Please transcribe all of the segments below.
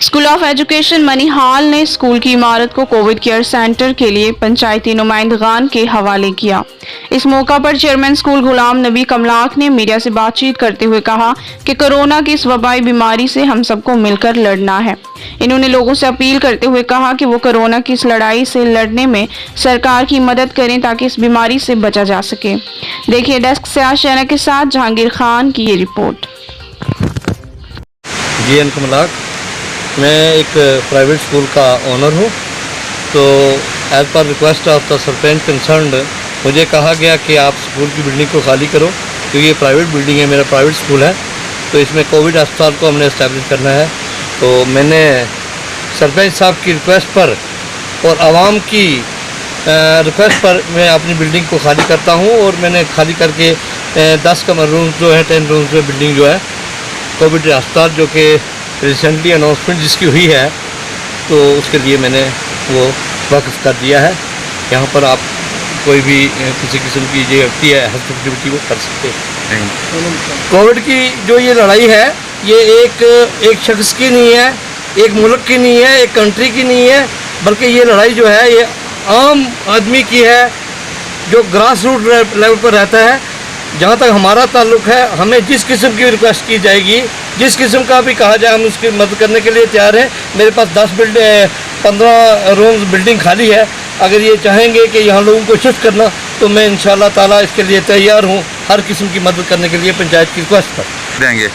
School of education मनीहाल ने school की इमारत को कोविड केयर सेंटर के लिए पंचायती नुमाइंदगान के हवाले किया। इस मौका पर चेयरमैन स्कूल गुलाम नबी कमलाक ने मीडिया से बातचीत करते हुए कहा कि कोरोना की इस वबाई बीमारी से हम सबको मिलकर लड़ना है। इन्होंने लोगों से अपील करते हुए कहा कि वो कोरोना की इस लड़ाई से लड़ने में सरकार की मदद करें ताकि इस बीमारी से बचा जा सके। देखिए डेस्क से आशियाना के साथ जहांगीर खान की ये रिपोर्ट। जी एन कमलाक, मैं एक प्राइवेट स्कूल का ओनर हूँ। तो as per request of the sarpanch concerned मुझे कहा गया कि आप स्कूल की बिल्डिंग को खाली करो, क्योंकि ये प्राइवेट बिल्डिंग है, मेरा प्राइवेट स्कूल है। तो इसमें कोविड अस्पताल को हमने इस्टेब्लिश करना है। तो मैंने सरपंच साहब की रिक्वेस्ट पर और आवाम की रिक्वेस्ट पर मैं अपनी बिल्डिंग को खाली करता हूँ, और मैंने खाली करके 10 कमर रूम्स जो है 10 रूम्स में बिल्डिंग जो है कोविड अस्पताल जो कि रिसेंटली अनाउंसमेंट जिसकी हुई है, तो उसके लिए मैंने वो वक्फ कर दिया है। यहाँ पर आप कोई भी किसी किस्म की जो व्यक्ति है हेल्थ एक्टिविटी वो कर सकते हैं। कोविड की जो ये लड़ाई है, ये एक शख्स की नहीं है, एक मुल्क की नहीं है, एक कंट्री की नहीं है, बल्कि ये लड़ाई जो है ये आम आदमी की है, जो ग्रास रूट लेवल पर रहता है। जहाँ तक हमारा ताल्लुक़ है, हमें जिस किस्म की रिक्वेस्ट की जाएगी, जिस किस्म का भी कहा जाए, हम उसकी मदद करने के लिए तैयार हैं। मेरे पास 15 रूम्स बिल्डिंग खाली है। अगर ये चाहेंगे कि यहाँ लोगों को शिफ्ट करना, तो मैं इंशाअल्लाह ताला इसके लिए तैयार हूँ, हर किस्म की मदद करने के लिए पंचायत की रिक्वेस्ट पर देंगे।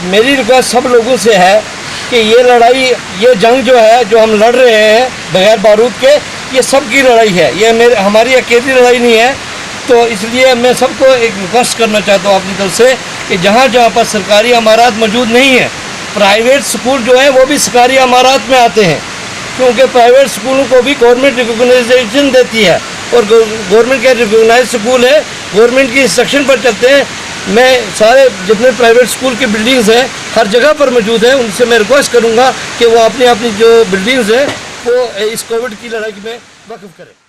मेरी रिक्वेस्ट सब लोगों से है कि ये लड़ाई, ये जंग जो है जो हम लड़ रहे हैं बगैर बारूद के, ये सब की लड़ाई है, ये हमारी अकेली लड़ाई नहीं है। तो इसलिए मैं सबको एक रिक्वेस्ट करना चाहता हूँ अपनी तरफ से कि जहाँ जहाँ पर सरकारी इमारत मौजूद नहीं है, प्राइवेट स्कूल जो है वो भी सरकारी इमारत में आते हैं, क्योंकि प्राइवेट स्कूलों को भी गवर्नमेंट रिकॉग्नाइजेशन देती है, और गवर्नमेंट के रिकॉग्नाइज स्कूल है, गवर्नमेंट की इंस्ट्रक्शन पर चलते हैं। मैं सारे जितने प्राइवेट स्कूल की बिल्डिंग्स हैं हर जगह पर मौजूद हैं, उनसे मैं रिक्वेस्ट करूँगा कि वो अपनी अपनी जो बिल्डिंग्स हैं वो इस कोविड की लड़ाई में वक़्फ़ करें।